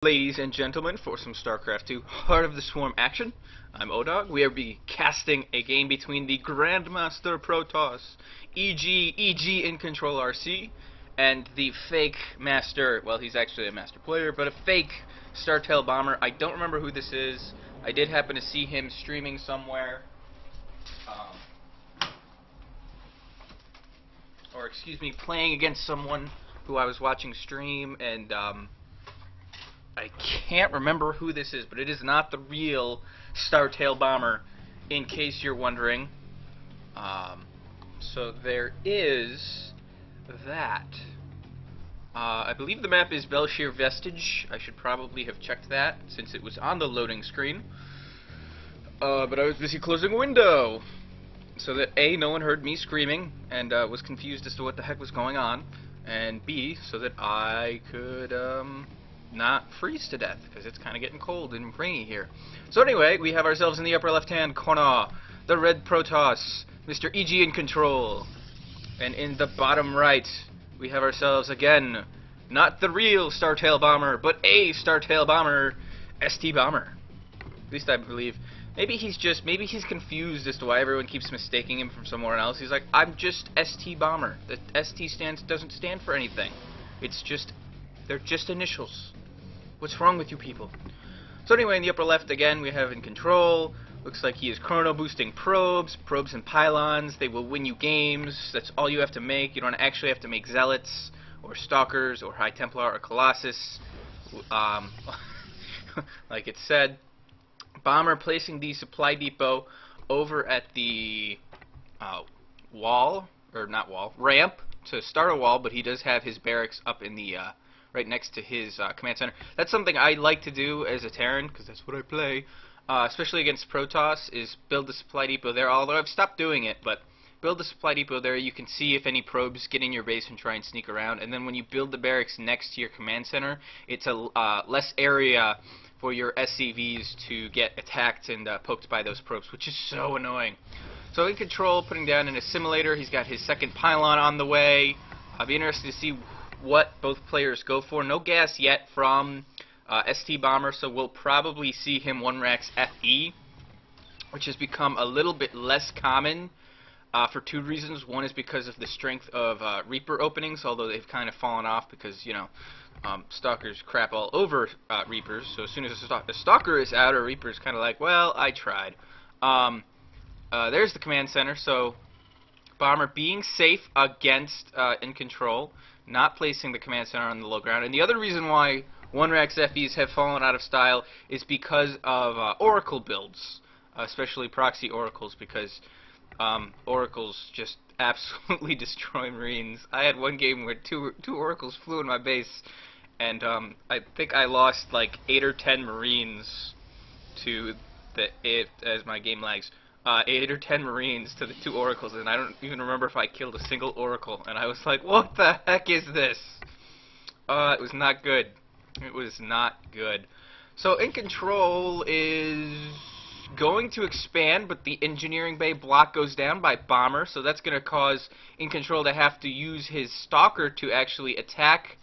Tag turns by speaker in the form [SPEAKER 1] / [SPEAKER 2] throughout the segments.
[SPEAKER 1] Ladies and gentlemen, for some StarCraft 2 Heart of the Swarm action, I'm Odog. We are casting a game between the Grandmaster Protoss, EGiNcontrLRC, and the fake master, well, he's actually a master player, but a fake STBomber. I don't remember who this is. I did happen to see him streaming somewhere. Or excuse me, playing against someone who I was watching stream, and I can't remember who this is, but it is not the real STBomber, in case you're wondering. So there is that. I believe the map is Belshir Vestige. I should probably have checked that, since it was on the loading screen. But I was busy closing a window, so that A, no one heard me screaming, and was confused as to what the heck was going on, and B, so that I could, not freeze to death, because it's kind of getting cold and rainy here. So anyway, we have ourselves in the upper left-hand corner, the red Protoss, Mr. EGiNcontrol. And in the bottom right, we have ourselves, again, not the real STBomber, but a STBomber, STBomber. At least I believe. Maybe he's confused as to why everyone keeps mistaking him from someone else. He's like, I'm just STBomber. The ST doesn't stand for anything. It's just, they're just initials. What's wrong with you people? So anyway, in the upper left again, we have in control. Looks like he is chrono boosting probes and pylons. They will win you games. That's all you have to make. You don't actually have to make zealots or stalkers or high templar or colossus. Like it said, Bomber placing the supply depot over at the ramp to start a wall, but he does have his barracks up in the right next to his command center. That's something I like to do as a Terran, because that's what I play, especially against Protoss, is build the supply depot there, although I've stopped doing it, but build the supply depot there. You can see if any probes get in your base and try and sneak around, and then when you build the barracks next to your command center, it's a less area for your SCVs to get attacked and poked by those probes, which is so annoying. So in control, putting down an assimilator, he's got his second pylon on the way. I'll be interested to see what both players go for. No gas yet from STBomber, so we'll probably see him 1-rax FE, which has become a little bit less common for two reasons. One is because of the strength of Reaper openings, although they've kind of fallen off because, you know, Stalkers crap all over Reapers, so as soon as a Stalker is out, a Reaper is kind of like, well, I tried. There's the command center, so Bomber being safe against in control, not placing the command center on the low ground. And the other reason why 1-rax FEs have fallen out of style is because of Oracle builds, especially proxy Oracles, because Oracles just absolutely destroy Marines. I had one game where two Oracles flew in my base, and I think I lost like 8 or 10 Marines to as my game lags. 8 or 10 Marines to the 2 Oracles, and I don't even remember if I killed a single Oracle, and I was like, what the heck is this? It was not good. It was not good. So in control is going to expand, but the engineering bay block goes down by Bomber, so that's going to cause in control to have to use his stalker to actually attack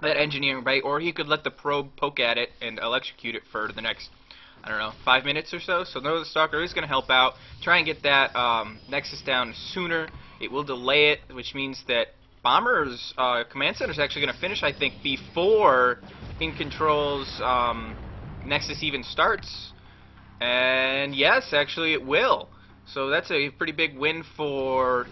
[SPEAKER 1] that engineering bay, or he could let the probe poke at it and electrocute it for the next, I don't know, 5 minutes or so. So no, the stalker is going to help out, try and get that nexus down sooner. It will delay it, which means that Bomber's command center is actually going to finish, I think, before in control's nexus even starts. And yes, actually it will. So that's a pretty big win for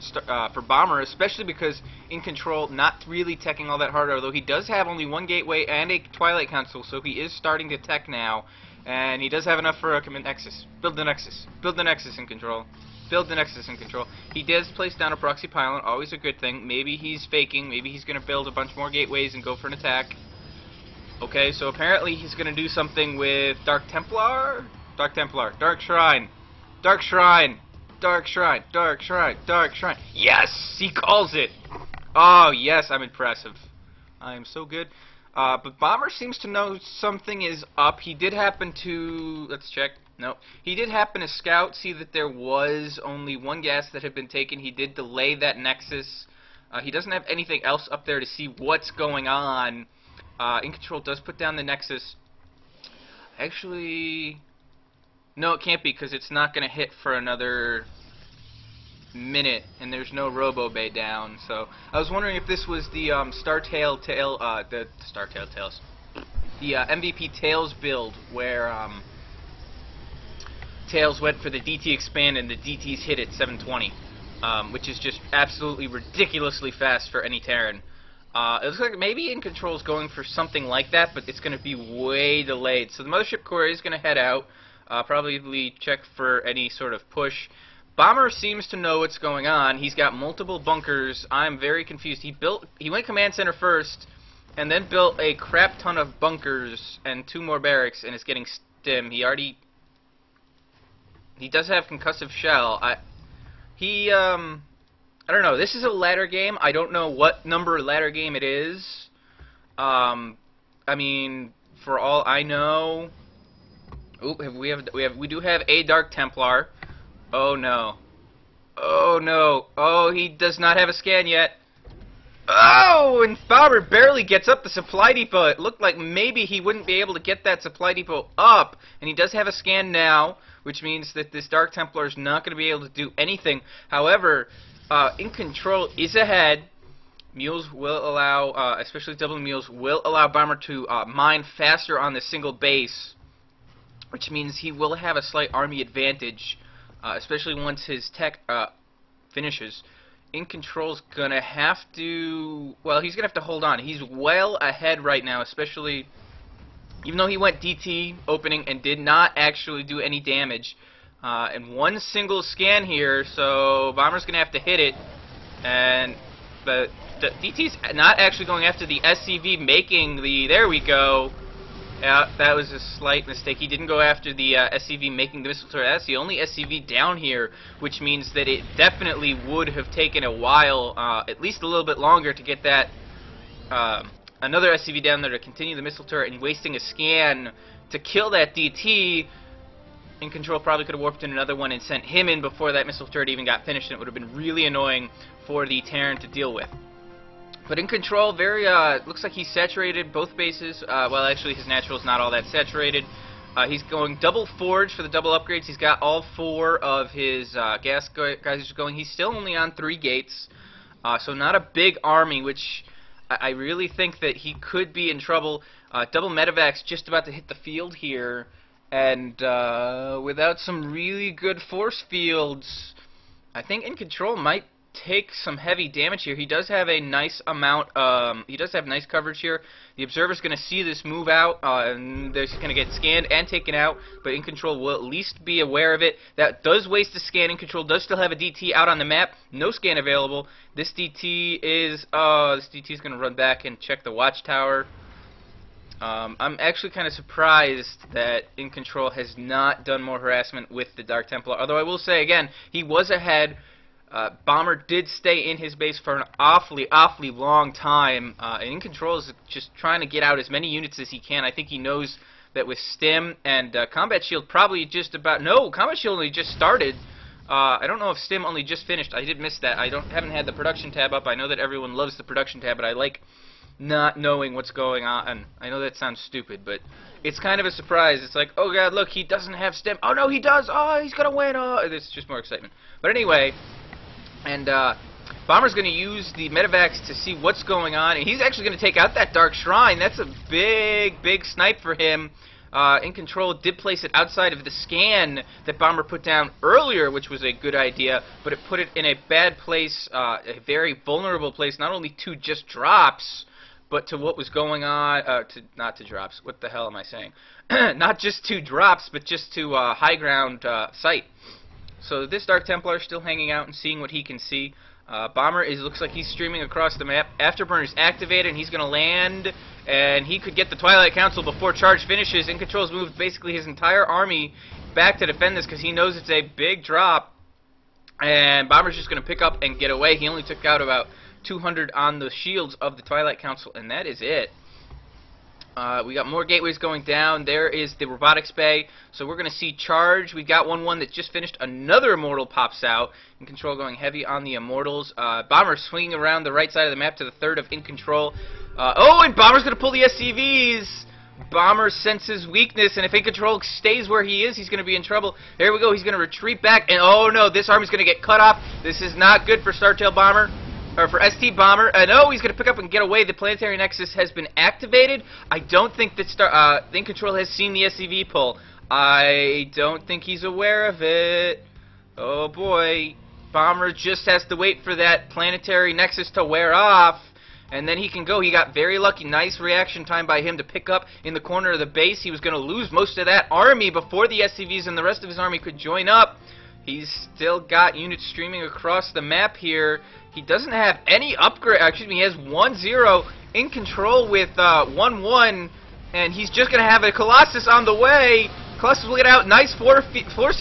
[SPEAKER 1] Bomber, especially because in control not really teching all that hard, although he does have only one gateway and a Twilight Council, so he is starting to tech now. And he does have enough for a command nexus. Build the nexus. Build the nexus in control. Build the nexus in control. He does place down a proxy pylon, always a good thing. Maybe he's faking. Maybe he's going to build a bunch more gateways and go for an attack. Okay, so apparently he's going to do something with Dark Templar? Dark Templar. Dark Shrine. Dark Shrine. Dark Shrine. Dark Shrine. Dark Shrine. Yes! He calls it! Oh, yes, I'm impressive. I am so good. But Bomber seems to know something is up. He did happen to... Let's check. No. He did happen to scout, see that there was only one gas that had been taken. He did delay that nexus. He doesn't have anything else up there to see what's going on EGiNcontrol does put down the Nexus. Actually, no, it can't be because it's not going to hit for another minute, and there's no Robo Bay down. So I was wondering if this was the MVP Tails build where Tails went for the DT expand and the DTs hit at 720, which is just absolutely ridiculously fast for any Terran. It looks like maybe EGiNcontrol's going for something like that, but it's going to be way delayed. So the Mothership Core is going to head out, probably check for any sort of push. Bomber seems to know what's going on. He's got multiple bunkers. I'm very confused. He went command center first, and then built a crap ton of bunkers and 2 more barracks, and is getting stim. He does have concussive shell. I don't know. This is a ladder game. I don't know what number ladder game it is. I mean, for all I know, we do have a Dark Templar. Oh no. Oh no. Oh, he does not have a scan yet. Oh, and Bomber barely gets up the supply depot. It looked like maybe he wouldn't be able to get that supply depot up, and he does have a scan now, which means that this Dark Templar is not going to be able to do anything. However, EGiNcontrol is ahead. Mules will allow, especially double mules, will allow Bomber to mine faster on the single base, which means he will have a slight army advantage, especially once his tech finishes. EGiNcontrol's gonna have to, well, he's gonna have to hold on. He's well ahead right now, especially even though he went DT opening and did not actually do any damage. And one single scan here, so Bomber's gonna have to hit it, and the DT's not actually going after the SCV, making the, there we go. Yeah, that was a slight mistake. He didn't go after the SCV, making the missile turret. That's the only SCV down here, which means that it definitely would have taken a while, at least a little bit longer, to get that another SCV down there to continue the missile turret, and wasting a scan to kill that DT. EGiNcontrol probably could have warped in another one and sent him in before that missile turret even got finished, and it would have been really annoying for the Terran to deal with. But EGiNcontrol, very, looks like he's saturated both bases. Well, actually, his natural is not all that saturated. He's going double forge for the double upgrades. He's got all 4 of his gas guys going. He's still only on 3 gates, so not a big army, which I really think that he could be in trouble. Double medevacs just about to hit the field here, and without some really good force fields, I think EGiNcontrol might take some heavy damage here. He does have a nice amount, he does have nice coverage here. The observer's going to see this move out, and they're going to get scanned and taken out, but EGiNcontrol will at least be aware of it. That does waste a scan. EGiNcontrol does still have a DT out on the map. No scan available. This DT is going to run back and check the watchtower. I'm actually kind of surprised that EGiNcontrol has not done more harassment with the Dark Templar, although I will say again, he was ahead. Bomber did stay in his base for an awfully long time, and EGiNcontrol is just trying to get out as many units as he can. I think he knows that with Stim and Combat Shield probably just about, no, Combat Shield only just started. I don't know if Stim only just finished. I did miss that. Haven't had the production tab up. I know that everyone loves the production tab, but I like not knowing what's going on. And I know that sounds stupid, but it's kind of a surprise. It's like, oh god, look, he doesn't have Stim. Oh no, he does. Oh, he's gonna win. Oh, it's just more excitement. But anyway. And Bomber's going to use the medevacs to see what's going on, and he's actually going to take out that Dark Shrine. That's a big snipe for him. EGiNcontrol did place it outside of the scan that Bomber put down earlier, which was a good idea, but it put it in a bad place, a very vulnerable place, not only to just drops, but to what was going on, not to drops, what the hell am I saying? Not just to drops, but just to high ground sight. So this Dark Templar is still hanging out and seeing what he can see. Bomber looks like he's streaming across the map. Afterburner's activated, and he's going to land, and he could get the Twilight Council before charge finishes. EGiNcontrol's moved basically his entire army back to defend this because he knows it's a big drop, and Bomber's just going to pick up and get away. He only took out about 200 on the shields of the Twilight Council, and that is it. We got more gateways going down. There is the robotics bay. So we're going to see charge. We got one that just finished. Another immortal pops out. In control going heavy on the immortals. Bomber swinging around the right side of the map to the third of in control. Oh, and Bomber's going to pull the SCVs. Bomber senses weakness, and if in control stays where he is, he's going to be in trouble. There we go. He's going to retreat back, and oh no, this army's going to get cut off. This is not good for Startail Bomber. Or for STBomber, no, he's going to pick up and get away. The planetary nexus has been activated. I don't think that EGiNcontrol has seen the SCV pull. I don't think he's aware of it. Oh boy. Bomber just has to wait for that planetary nexus to wear off, and then he can go. He got very lucky. Nice reaction time by him to pick up in the corner of the base. He was going to lose most of that army before the SCVs and the rest of his army could join up. He's still got units streaming across the map here. He doesn't have any upgrade. Excuse me, he has 1-0 in control with 1-1, and he's just going to have a Colossus on the way. Colossus will get out. Nice force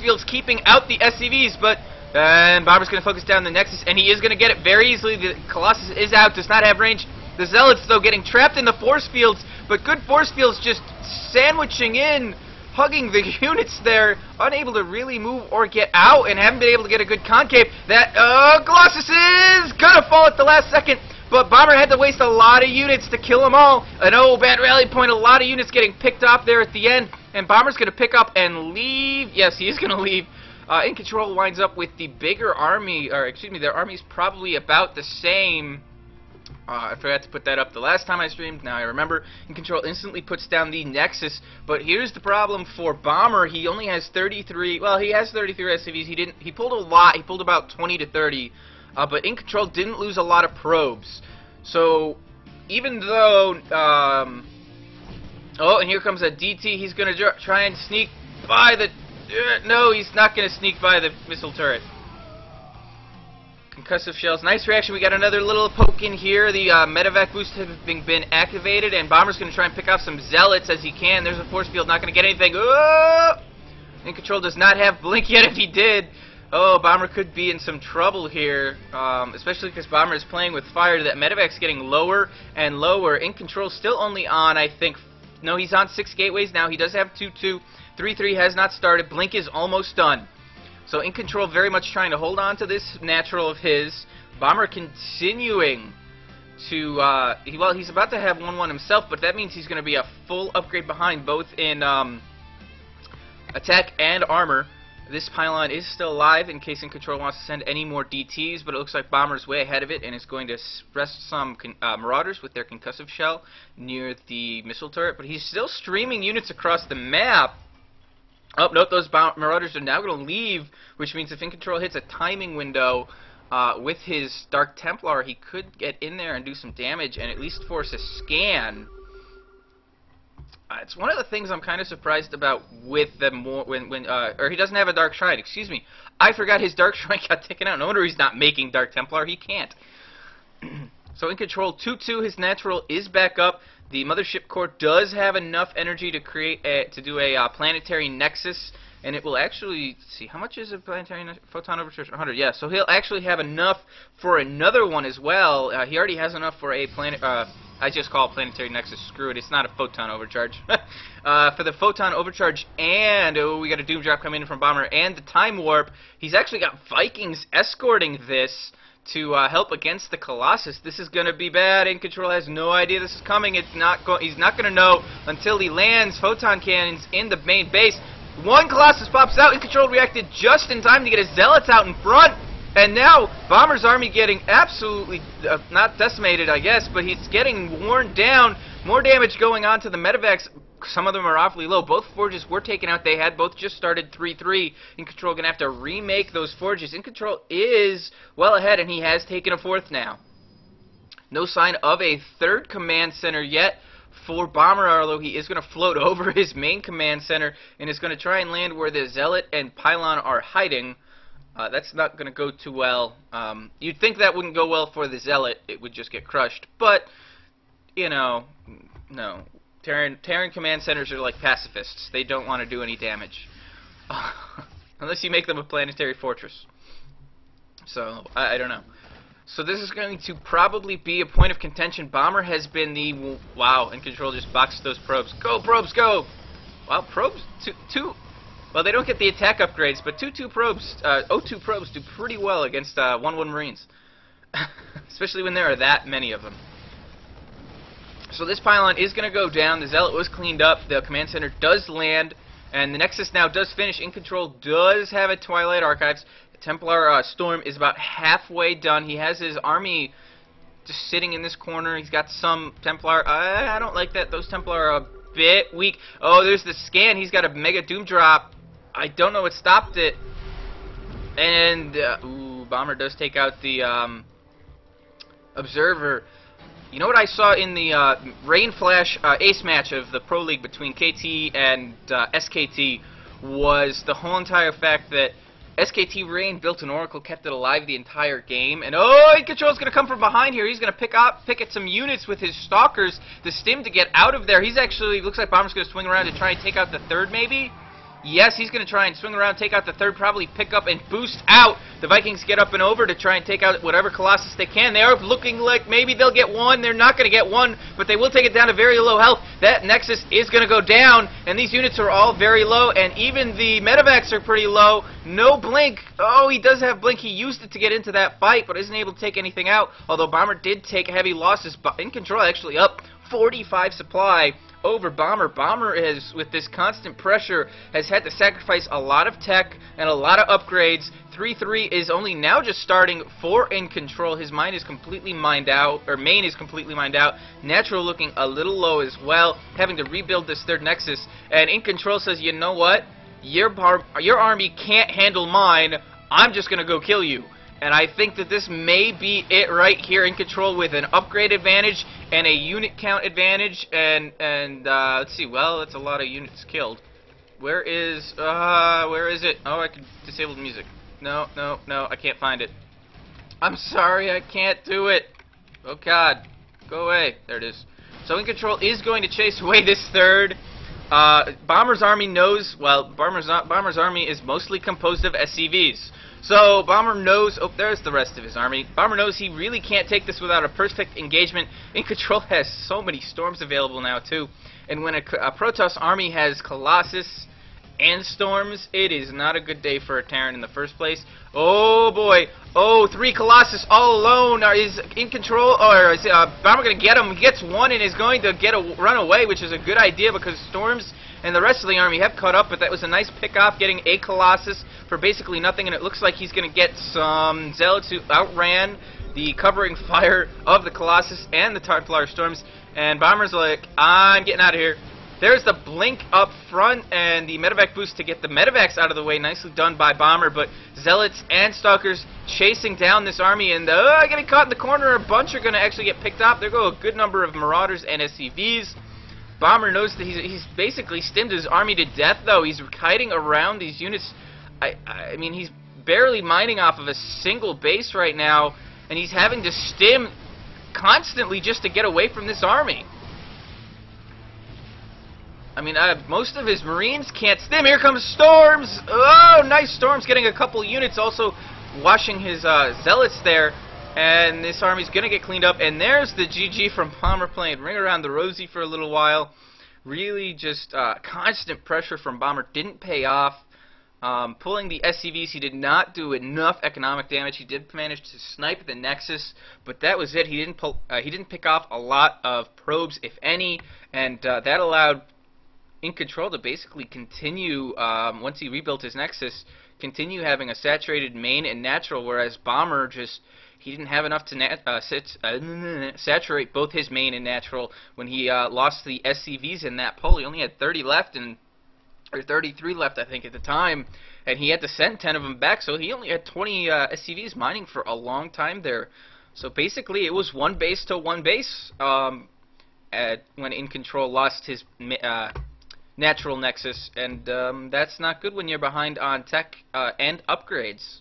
[SPEAKER 1] fields keeping out the SCVs, but Bomber's going to focus down the Nexus, and he is going to get it very easily. The Colossus is out, does not have range. The Zealots, though, getting trapped in the force fields, but good force fields just sandwiching in, hugging the units there, unable to really move or get out, and haven't been able to get a good concave. That Colossus is gonna fall at the last second, but Bomber had to waste a lot of units to kill them all. An bad rally point, a lot of units getting picked off there at the end, and Bomber's gonna pick up and leave. Yes, he is gonna leave. In control winds up with the bigger army, or excuse me, their army's probably about the same. I forgot to put that up the last time I streamed. Now I remember. In control instantly puts down the Nexus, but here's the problem for Bomber. He only has 33. Well, he has 33 SCVs. He pulled a lot. He pulled about 20 to 30. But in control didn't lose a lot of probes. So even though oh, and here comes a DT. He's gonna try and sneak by the. No, he's not gonna sneak by the missile turret. Concussive shells. Nice reaction. We got another little poke in here. The medevac boost has been activated, and Bomber's going to try and pick off some Zealots as he can. There's a force field. Not going to get anything. Oh! In control does not have blink yet. If he did, oh, Bomber could be in some trouble here, especially because Bomber is playing with fire. That medevac's getting lower and lower. In control still only on, I think. No, he's on 6 gateways now. He does have 2-2. 3-3 has not started. Blink is almost done. So in control, very much trying to hold on to this natural of his. Bomber continuing to, well, he's about to have 1-1 himself, but that means he's going to be a full upgrade behind, both in attack and armor. This pylon is still alive in case in control wants to send any more DTs, but it looks like Bomber's way ahead of it and is going to rest some Marauders with their concussive shell near the missile turret, but he's still streaming units across the map. Oh, note those Marauders are now going to leave, which means if in control hits a timing window with his Dark Templar, he could get in there and do some damage and at least force a scan. It's one of the things I'm kind of surprised about with them or he doesn't have a Dark Shrine, excuse me. I forgot his Dark Shrine got taken out. No wonder he's not making Dark Templar, he can't. So in control, 2-2, his natural is back up. The Mothership Core does have enough energy to create to do a planetary nexus, and it will actually, let's see, how much is a planetary photon overcharge? 100, yeah. So he'll actually have enough for another one as well. He already has enough for a planet. I just call it planetary nexus. Screw it, it's not a photon overcharge. For the photon overcharge, and we got a doom drop coming in from Bomber, and the time warp. He's actually got Vikings escorting this to help against the Colossus. This is going to be bad. In control has no idea this is coming. He's not going to know until he lands photon cannons in the main base. One Colossus pops out. In control reacted just in time to get his Zealots out in front. And now Bomber's army getting absolutely not decimated, I guess, but he's getting worn down. More damage going on to the medevacs. Some of them are awfully low. Both forges were taken out. They had both just started 3-3. In control going to have to remake those forges. In control is well ahead, and he has taken a 4th now. No sign of a 3rd command center yet for Bomber, although he is going to float over his main command center and is going to try and land where the Zealot and Pylon are hiding. That's not going to go too well. You'd think that wouldn't go well for the Zealot. It would just get crushed. But, you know, no. Terran command centers are like pacifists. They don't want to do any damage. Unless you make them a planetary fortress. So, I don't know. So this is going to probably be a point of contention. Bomber has been the... Wow, EGiNcontrol just boxed those probes. Go, probes, go! Wow, probes, two... Well, they don't get the attack upgrades, but 2-2 probes, O2 probes do pretty well against 1-1 Marines. Especially when there are that many of them. So this pylon is going to go down. The Zealot was cleaned up. The command center does land. And the Nexus now does finish. EGiNcontrol does have a Twilight Archives. The Templar Storm is about halfway done. He has his army just sitting in this corner. He's got some Templar. I don't like that. Those Templar are a bit weak. Oh, there's the scan. He's got a Mega Doom Drop. I don't know what stopped it. And, ooh, Bomber does take out the Observer. You know what I saw in the Rain Flash ace match of the Pro League between KT and SKT was the whole entire fact that SKT Rain built an Oracle, kept it alive the entire game, and oh, EGiNcontrol's going to come from behind here. He's going to pick at some units with his Stalkers, the Stim to get out of there. He's actually, looks like Bomber's going to swing around to try and take out the third maybe. Yes, he's going to try and swing around, take out the third, probably pick up and boost out. The Vikings get up and over to try and take out whatever Colossus they can. They are looking like maybe they'll get one. They're not going to get one, but they will take it down to very low health. That Nexus is going to go down, and these units are all very low, and even the Medivacs are pretty low. No Blink. Oh, he does have Blink. He used it to get into that fight, but isn't able to take anything out, although Bomber did take heavy losses. But EGiNcontrol actually up 45 supply over Bomber. Bomber is, with this constant pressure, has had to sacrifice a lot of tech and a lot of upgrades. 3-3 is only now just starting for EGiNcontrol. His mine is completely mined out, or main is completely mined out. Natural looking a little low as well, having to rebuild this third Nexus. And EGiNcontrol says, you know what? Your army can't handle mine. I'm just going to go kill you. And I think that this may be it right here. EGiNcontrol with an upgrade advantage and a unit count advantage. And let's see. Well, that's a lot of units killed. Where is it? Oh, I can disable the music. No, I can't find it. I'm sorry, I can't do it. Oh God, go away. There it is. So EGiNcontrol is going to chase away this third. Bomber's army knows. Well, Bomber's army is mostly composed of SCVs. So Bomber knows, oh, there's the rest of his army. Bomber knows he really can't take this without a perfect engagement. EGiNcontrol has so many Storms available now too. And when a Protoss army has Colossus and Storms, it is not a good day for a Terran in the first place. Oh boy, oh, 3 Colossus all alone. Is EGiNcontrol, or is Bomber going to get him? He gets one and is going to run away, which is a good idea because Storms and the rest of the army have caught up, but that was a nice pick-off, getting a Colossus for basically nothing, and it looks like he's going to get some Zealots who outran the covering fire of the Colossus and the Templar Storms, and Bomber's like, I'm getting out of here. There's the Blink up front and the Medivac boost to get the Medivacs out of the way. Nicely done by Bomber, but Zealots and Stalkers chasing down this army, and getting caught in the corner. A bunch are going to actually get picked off. There go a good number of Marauders and SCVs. Bomber knows that he's basically stimmed his army to death, though. He's kiting around these units. I mean, he's barely mining off of a single base right now, and he's having to stim constantly just to get away from this army. I mean, most of his Marines can't stim. Here comes Storms! Oh, nice Storms getting a couple units, also washing his Zealots there. And this army's going to get cleaned up. And there's the GG from Bomber, playing Ring Around the Rosie for a little while. Really just constant pressure from Bomber didn't pay off. Pulling the SCVs, he did not do enough economic damage. He did manage to snipe the Nexus, but that was it. He didn't pick off a lot of probes, if any, and that allowed EGiNcontrol to basically continue, once he rebuilt his Nexus, continue having a saturated main and natural, whereas Bomber just... he didn't have enough to saturate both his main and natural when he lost the SCVs in that pull. He only had 30 left, or 33 left, I think, at the time, and he had to send 10 of them back, so he only had 20 SCVs mining for a long time there. So basically, it was one base to one base when EGiNcontrol lost his natural Nexus, and that's not good when you're behind on tech and upgrades.